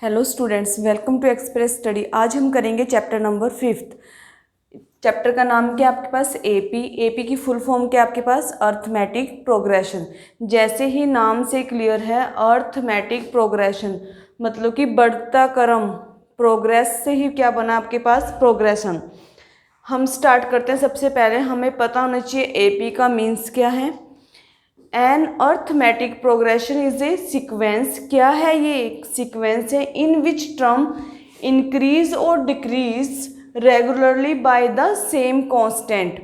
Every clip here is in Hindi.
Hello students, welcome to Express Study. आज हम करेंगे चैप्टर नंबर 5। चैप्टर का नाम क्या है आपके पास? एपी की फुल फॉर्म क्या है आपके पास? Arithmetic progression. जैसे ही नाम से क्लियर है, अर्थमेटिक प्रोग्रेशन मतलब कि बढ़ता क्रम। प्रोग्रेस से ही क्या बना आपके पास? प्रोग्रेशन। हम स्टार्ट करते हैं। सबसे पहले हमें पता होना चाहिए एपी का मीन्स क्या है। An arithmetic progression is a sequence. क्या है ये? एक सीक्वेंस है इन विच टर्म इंक्रीज और decrease regularly by the same constant.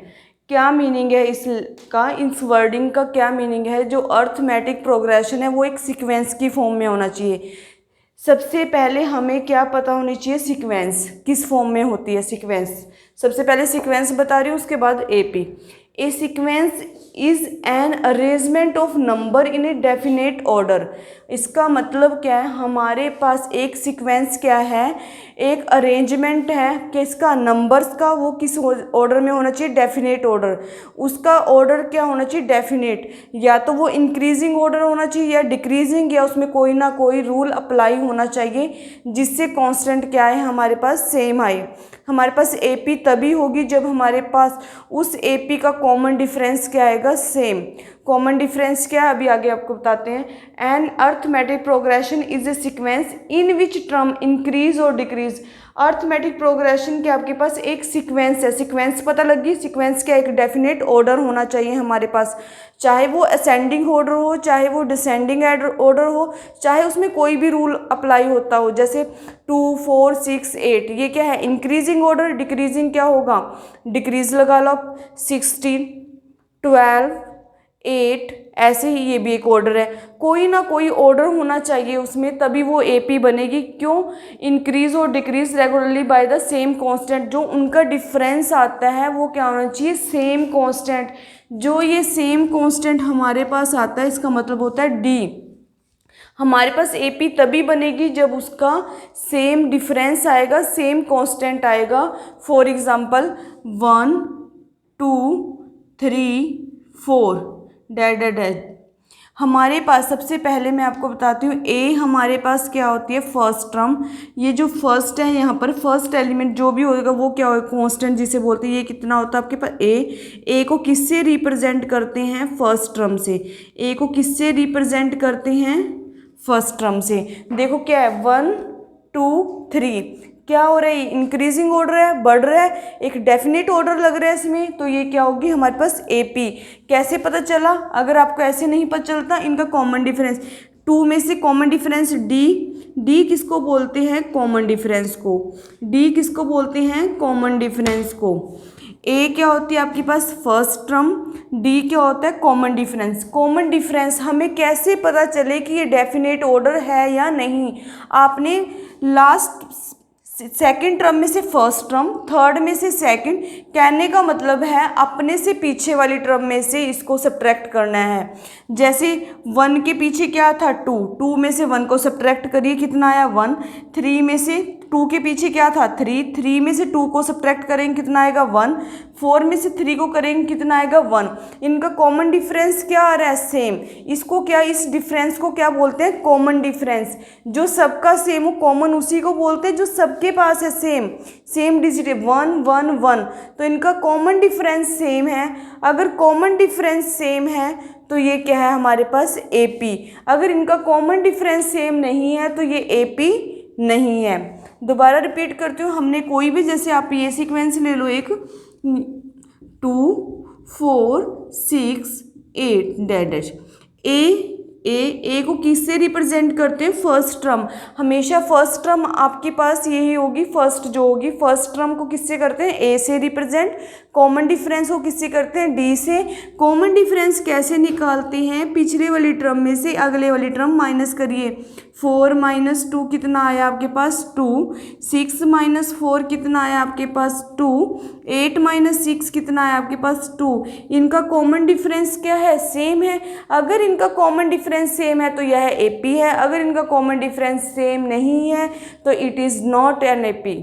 क्या मीनिंग है इसका? इस वर्डिंग का क्या मीनिंग है? जो अर्थमेटिक प्रोग्रेशन है वो एक सीक्वेंस की फॉर्म में होना चाहिए। सबसे पहले हमें क्या पता होनी चाहिए? सीक्वेंस किस फॉर्म में होती है? सीक्वेंस सबसे पहले सीक्वेंस बता रही हूँ, उसके बाद AP. A sequence is an arrangement of number in a definite order. इसका मतलब क्या है? हमारे पास एक सीक्वेंस क्या है? एक अरेंजमेंट है किसका? नंबर्स का। वो किस ऑर्डर में होना चाहिए? Definite order. उसका ऑर्डर क्या होना चाहिए? डेफिनेट। या तो वो इंक्रीजिंग ऑर्डर होना चाहिए या डिक्रीजिंग, या उसमें कोई ना कोई रूल अप्लाई होना चाहिए जिससे कांस्टेंट क्या है हमारे पास? सेम आए। हमारे पास एपी तभी होगी जब हमारे पास उस एपी का कॉमन डिफरेंस क्या आएगा? सेम। कॉमन डिफरेंस क्या है अभी आगे आपको बताते हैं। An arithmetic progression is a sequence in which term increase और डिक्रीज। अर्थमेटिक प्रोग्रेशन के आपके पास एक सीक्वेंस है। सीक्वेंस पता लगी? सीक्वेंस क्या? एक डेफिनेट ऑर्डर होना चाहिए हमारे पास, चाहे वो असेंडिंग ऑर्डर हो, चाहे वो डिसेंडिंग ऑर्डर हो, चाहे उसमें कोई भी रूल अप्लाई होता हो, जैसे 2 4 6 8। ये क्या है? Increasing order. डिक्रीजिंग क्या होगा? डिक्रीज लगा लो। 16 12 8 ऐसे ही ये भी एक ऑर्डर है। कोई ना कोई ऑर्डर होना चाहिए उसमें, तभी वो एपी बनेगी। क्यों? इंक्रीज और decrease regularly by the same constant. जो उनका डिफरेंस आता है वो क्या होना चाहिए? Same constant. जो ये सेम कांस्टेंट हमारे पास आता है इसका मतलब होता है डी। हमारे पास एपी तभी बनेगी जब उसका सेम डिफरेंस आएगा, सेम कांस्टेंट आएगा। For example 1 2 3 4 dad dad dad. हमारे पास सबसे पहले मैं आपको बताती हूँ ए हमारे पास क्या होती है? First term. ये जो फर्स्ट है यहाँ पर फर्स्ट एलिमेंट जो भी होगा वो क्या होगा? कांस्टेंट जिसे बोलते हैं। ये कितना होता है आपके पास? ए को किससे रिप्रेजेंट करते हैं? फर्स्ट टर्म से। ए को किससे रिप्रेजेंट करते हैं? फर्स्ट टर्म से। देखो क्या है? 1 2 3 क्या हो रहा है? इंक्रीजिंग ऑर्डर है, बढ़ रहा है, एक डेफिनेट ऑर्डर लग रहा है इसमें। तो ये क्या होगी हमारे पास? एपी। कैसे पता चला? अगर आपको ऐसे नहीं पता चलता, इनका कॉमन डिफरेंस 2 में से कॉमन डिफरेंस डी किसको बोलते हैं? कॉमन डिफरेंस को। डी किसको बोलते हैं? कॉमन डिफरेंस को। ए क्या होती है आपके पास? First term. डी क्या होता है? Common difference. कॉमन डिफरेंस हमें कैसे पता चले कि ये डेफिनेट ऑर्डर है या नहीं? आपने लास्ट सेकंड टर्म में से फर्स्ट टर्म, थर्ड में से सेकंड, कहने का मतलब है अपने से पीछे वाली टर्म में से इसको सब्ट्रैक्ट करना है। जैसे 1 के पीछे क्या था? 2, 2 में से 1 को सब्ट्रैक्ट करिए, कितना आया? 1। 3 में से 2 के पीछे क्या था? 3, 3 में से 2 को सब्ट्रैक्ट करेंगे, कितना आएगा? 1। 4 में से 3 को करेंगे, कितना आएगा? 1। इनका कॉमन डिफरेंस क्या आ रहा है? सेम। इसको क्या, इस डिफरेंस को क्या बोलते हैं? Common difference. जो सबका सेम हो, कॉमन उसी को बोलते हैं जो सबके पास है सेम। सेम डिजिट 1 1 1, तो इनका कॉमन डिफरेंस सेम है। अगर कॉमन डिफरेंस सेम है तो ये क्या है हमारे पास? एपी। अगर इनका कॉमन डिफरेंस सेम नहीं है तो ये एपी नहीं है। दोबारा रिपीट करती हूँ। हमने कोई भी, जैसे आप ये सीक्वेंस ले लो, एक 2 4 6 8 डैश। ए को किससे रिप्रेजेंट करते हैं? First term. हमेशा फर्स्ट टर्म आपके पास यही होगी, फर्स्ट जो होगी। फर्स्ट टर्म को किससे करते हैं? ए से रिप्रेजेंट। कॉमन डिफरेंस को किससे करते हैं? डी से। कॉमन डिफरेंस कैसे निकालते हैं? पिछले वाली टर्म में से अगले वाली टर्म माइनस करिए। 4 - 2 कितना आया आपके पास? 2। 6 - 4 कितना आया आपके पास? 2। 8 - 6 कितना आया आपके पास? 2। इनका कॉमन डिफरेंस क्या है? सेम है। अगर इनका कॉमन डिफरेंस सेम है तो यह एपी है। अगर इनका कॉमन डिफरेंस सेम नहीं है तो it is not an AP.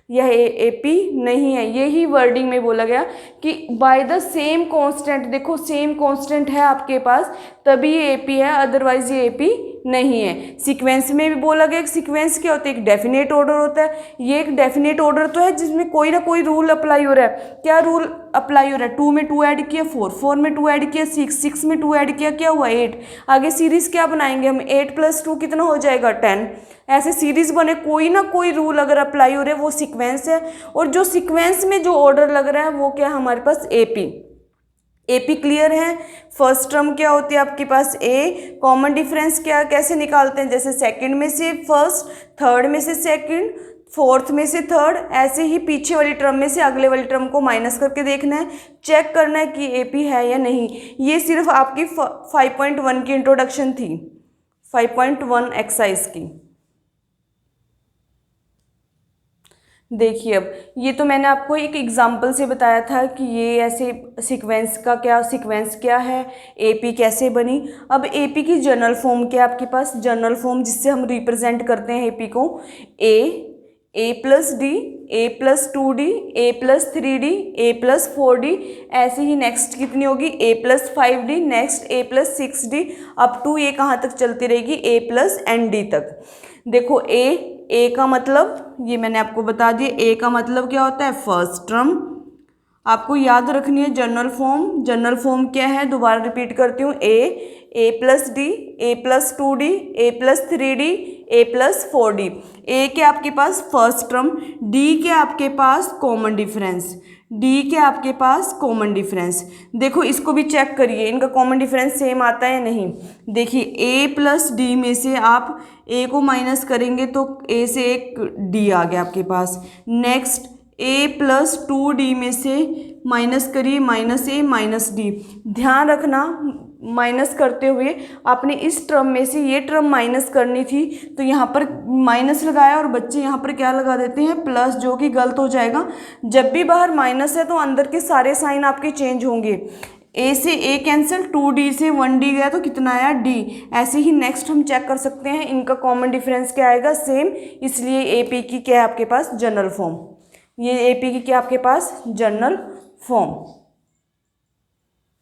यह एपी नहीं है। यही वर्डिंग में बोला गया कि बाय द सेम कांस्टेंट। देखो सेम कांस्टेंट है आपके पास तभी ये एपी है, अदरवाइज ये एपी नहीं है। सीक्वेंस में भी बोला गया, सीक्वेंस क्या होता है, एक डेफिनेट ऑर्डर होता है। ये एक डेफिनेट ऑर्डर तो है जिसमें कोई ना कोई रूल अप्लाई हो रहा है। क्या रूल अप्लाई हो रहा है? 2 में 2 ऐड किया 4, 4 में 2 ऐड किया 6, 6 में 2 ऐड किया क्या हुआ 8। आगे सीरीज क्या बनाएंगे हम, 8 + 2 कितना हो जाएगा 10। ऐसे सीरीज बने, कोई ना कोई रूल अगर अप्लाई हो रहा है वो सीक्वेंस है। और जो सीक्वेंस में जो ऑर्डर लग रहा है वो क्या है हमारे पास, एपी। एपी क्लियर है। फर्स्ट टर्म क्या होती है आपके पास, ए। कॉमन डिफरेंस क्या कैसे निकालते हैं, जैसे सेकंड में से फर्स्ट, थर्ड में से सेकंड, फोर्थ में से थर्ड, ऐसे ही पीछे वाली टर्म में से अगले वाली टर्म को माइनस करके देखना है, चेक करना है कि एपी है या नहीं। ये सिर्फ आपकी 5.1 की इंट्रोडक्शन थी, 5.1 एक्सरसाइज की। देखिए अब ये तो मैंने आपको एक एग्जाम्पल से बताया था कि ये ऐसे सीक्वेंस क्या है, एपी कैसे बनी। अब एपी की जनरल फॉर्म क्या है आपके पास, जनरल फॉर्म जिससे हम रिप्रेजेंट करते हैं एपी को, A plus D, A plus 2d, A plus 3d, A plus 4d, ऐसे ही नेक्स्ट कितनी होगी, A plus 5d, next A plus 6d, up to ये कहाँ तक चलती रहेगी, ए प्लस nd तक। देखो ए का मतलब ये मैंने आपको बता दिया, ए का मतलब क्या होता है, फर्स्ट टर्म। आपको याद रखनी है जनरल फॉर्म। जनरल फॉर्म क्या है, दोबारा रिपीट करती हूँ, ए plus D, A plus 2d, A plus 3d, A plus 4d। ए के आपके पास फर्स्ट टर्म, डी के आपके पास कॉमन डिफरेंस, डी के आपके पास कॉमन डिफरेंस। देखो इसको भी चेक करिए, इनका कॉमन डिफरेंस सेम आता है नहीं। देखिए ए प्लस डी में से आप ए को माइनस करेंगे तो ए से एक डी आ गया आपके पास। नेक्स्ट ए प्लस 2d में से माइनस करिए, माइनस ए माइनस डी। ध्यान रखना माइनस करते हुए आपने इस टर्म में से ये टर्म माइनस करनी थी तो यहाँ पर माइनस लगाया और बच्चे यहाँ पर क्या लगा देते हैं, प्लस, जो कि गलत हो जाएगा। जब भी बाहर माइनस है तो अंदर के सारे साइन आपके चेंज होंगे। ए से ए कैंसिल, 2d से 1d गया तो कितना आया, d। ऐसे ही नेक्स्ट हम चेक कर सकते हैं इनका कॉमन डिफरेंस क्या आएगा, सेम। इसलिए एपी की क्या है आपके पास, जनरल फॉर्म। ये एपी की क्या आपके पास, जनरल फॉर्म।